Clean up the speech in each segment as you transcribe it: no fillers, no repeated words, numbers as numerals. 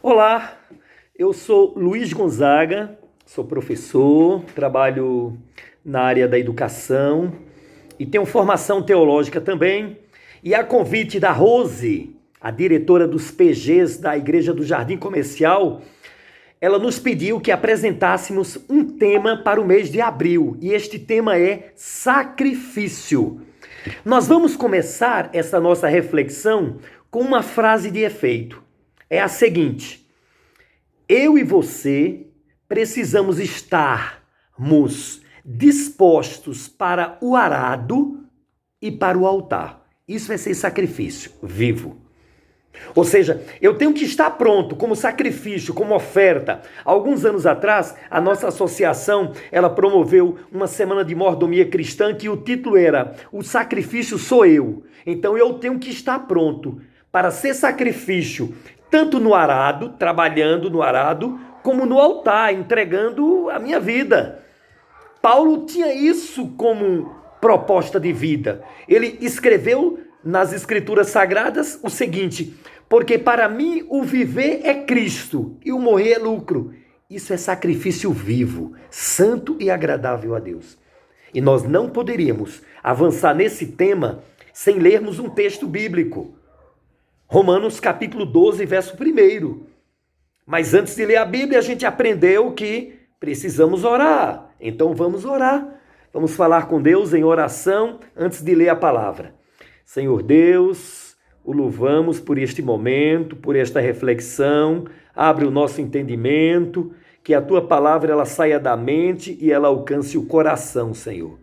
Olá, eu sou Luiz Gonzaga, sou professor, trabalho na área da educação e tenho formação teológica também. E a convite da Rose, a diretora dos PGs da Igreja do Jardim Comercial, ela nos pediu que apresentássemos um tema para o mês de abril, e este tema é sacrifício. Nós vamos começar essa nossa reflexão com uma frase de efeito. É a seguinte: eu e você precisamos estarmos dispostos para o arado e para o altar. Isso vai ser sacrifício vivo. Ou seja, eu tenho que estar pronto como sacrifício, como oferta. Alguns anos atrás, a nossa associação, ela promoveu uma semana de mordomia cristã que o título era O Sacrifício Sou Eu. Então eu tenho que estar pronto para ser sacrifício, tanto no arado, trabalhando no arado, como no altar, entregando a minha vida. Paulo tinha isso como proposta de vida. Ele escreveu nas Escrituras Sagradas o seguinte: porque para mim o viver é Cristo e o morrer é lucro. Isso é sacrifício vivo, santo e agradável a Deus. E nós não poderíamos avançar nesse tema sem lermos um texto bíblico. Romanos capítulo 12, verso 1. Mas antes de ler a Bíblia, a gente aprendeu que precisamos orar. Então vamos orar. Vamos falar com Deus em oração antes de ler a palavra. Senhor Deus, o louvamos por este momento, por esta reflexão. Abre o nosso entendimento, que a tua palavra ela saia da mente e ela alcance o coração, Senhor.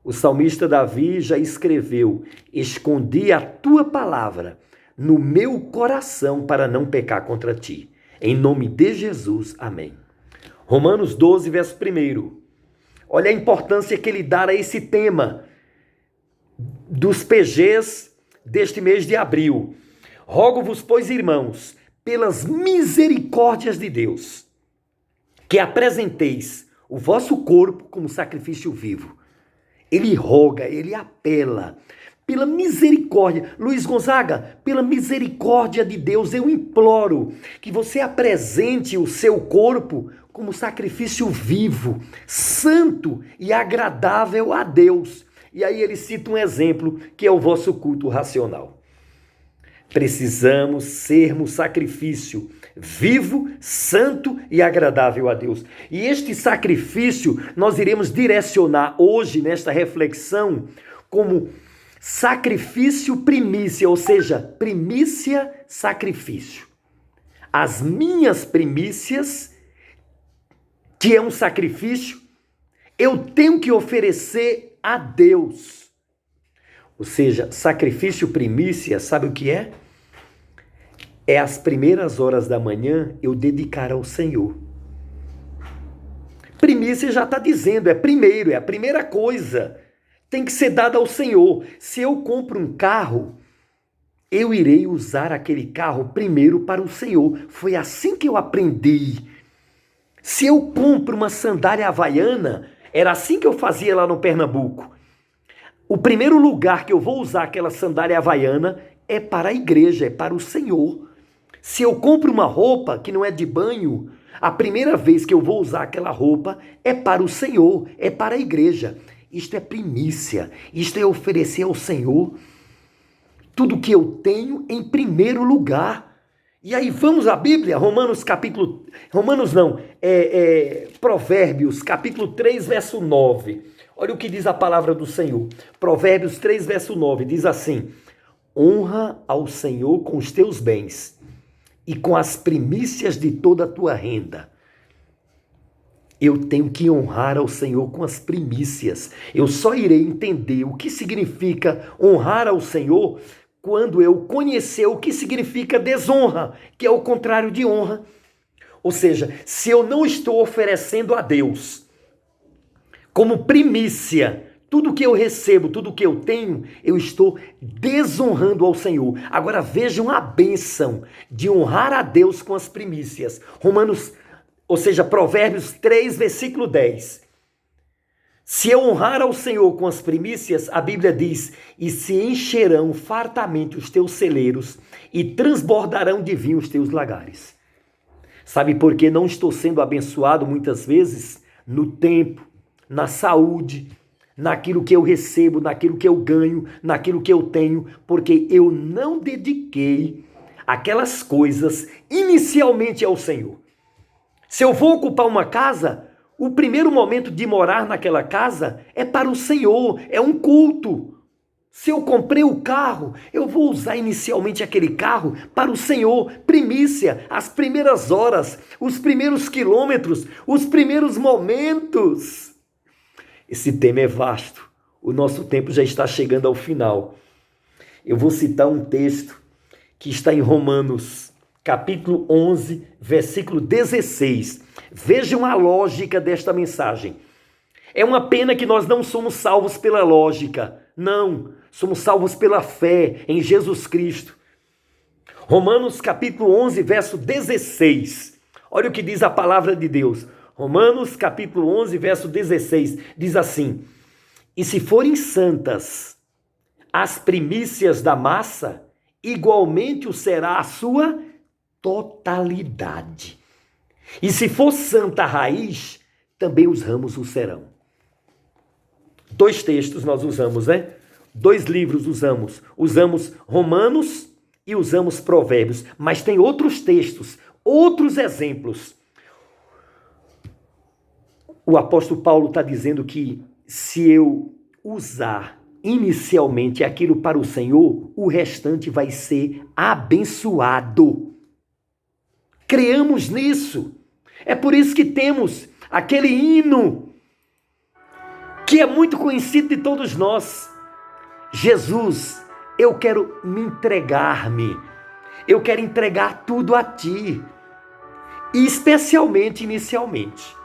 O salmista Davi já escreveu: escondi a tua palavra no meu coração para não pecar contra ti. Em nome de Jesus, amém. Romanos 12, verso 1. Olha a importância que ele dá a esse tema dos PGs deste mês de abril. Rogo-vos, pois, irmãos, pelas misericórdias de Deus, que apresenteis o vosso corpo como sacrifício vivo. Ele roga, ele apela pela misericórdia. Luiz Gonzaga, pela misericórdia de Deus, eu imploro que você apresente o seu corpo como sacrifício vivo, santo e agradável a Deus. E aí ele cita um exemplo, que é o vosso culto racional. Precisamos sermos sacrifício vivo, santo e agradável a Deus. E este sacrifício nós iremos direcionar hoje, nesta reflexão, como sacrifício primícia, ou seja, primícia sacrifício. As minhas primícias, que é um sacrifício, eu tenho que oferecer a Deus. Ou seja, sacrifício primícia, sabe o que é? É as primeiras horas da manhã eu dedicar ao Senhor. Primícia já está dizendo, é primeiro, é a primeira coisa. Tem que ser dada ao Senhor. Se eu compro um carro, eu irei usar aquele carro primeiro para o Senhor. Foi assim que eu aprendi. Se eu compro uma sandália havaiana, era assim que eu fazia lá no Pernambuco. O primeiro lugar que eu vou usar aquela sandália havaiana é para a igreja, é para o Senhor. Se eu compro uma roupa que não é de banho, a primeira vez que eu vou usar aquela roupa é para o Senhor, é para a igreja. Isto é primícia, isto é oferecer ao Senhor tudo que eu tenho em primeiro lugar. E aí vamos à Bíblia, Provérbios, capítulo 3, verso 9. Olha o que diz a palavra do Senhor. Provérbios 3, verso 9, diz assim: honra ao Senhor com os teus bens e com as primícias de toda a tua renda. Eu tenho que honrar ao Senhor com as primícias. Eu só irei entender o que significa honrar ao Senhor quando eu conhecer o que significa desonra, que é o contrário de honra. Ou seja, se eu não estou oferecendo a Deus como primícia tudo que eu recebo, tudo que eu tenho, eu estou desonrando ao Senhor. Agora vejam a bênção de honrar a Deus com as primícias. Provérbios 3, versículo 10. Se eu honrar ao Senhor com as primícias, a Bíblia diz: e se encherão fartamente os teus celeiros e transbordarão de vinho os teus lagares. Sabe por que não estou sendo abençoado muitas vezes? No tempo, na saúde, naquilo que eu recebo, naquilo que eu ganho, naquilo que eu tenho, porque eu não dediquei aquelas coisas inicialmente ao Senhor. Se eu vou ocupar uma casa, o primeiro momento de morar naquela casa é para o Senhor, é um culto. Se eu comprei o carro, eu vou usar inicialmente aquele carro para o Senhor, primícia, as primeiras horas, os primeiros quilômetros, os primeiros momentos. Esse tema é vasto, o nosso tempo já está chegando ao final. Eu vou citar um texto que está em Romanos, capítulo 11, versículo 16. Vejam a lógica desta mensagem. É uma pena que nós não somos salvos pela lógica. Não, somos salvos pela fé em Jesus Cristo. Romanos capítulo 11, verso 16. Olha o que diz a palavra de Deus. Romanos capítulo 11, verso 16. Diz assim: e se forem santas as primícias da massa, igualmente o será a sua totalidade. E se for santa a raiz, também os ramos o serão. 2 textos nós usamos, né? 2 livros usamos. Usamos Romanos e usamos Provérbios. Mas tem outros textos, outros exemplos. O apóstolo Paulo está dizendo que se eu usar inicialmente aquilo para o Senhor, o restante vai ser abençoado. Creamos nisso. É por isso que temos aquele hino que é muito conhecido de todos nós. Jesus, eu quero me entregar-me. Eu quero entregar tudo a Ti. E especialmente, inicialmente.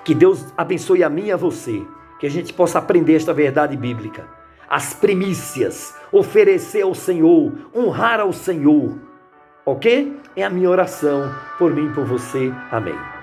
Que Deus abençoe a mim e a você. Que a gente possa aprender esta verdade bíblica. As primícias, oferecer ao Senhor, honrar ao Senhor. Ok? É a minha oração por mim e por você. Amém.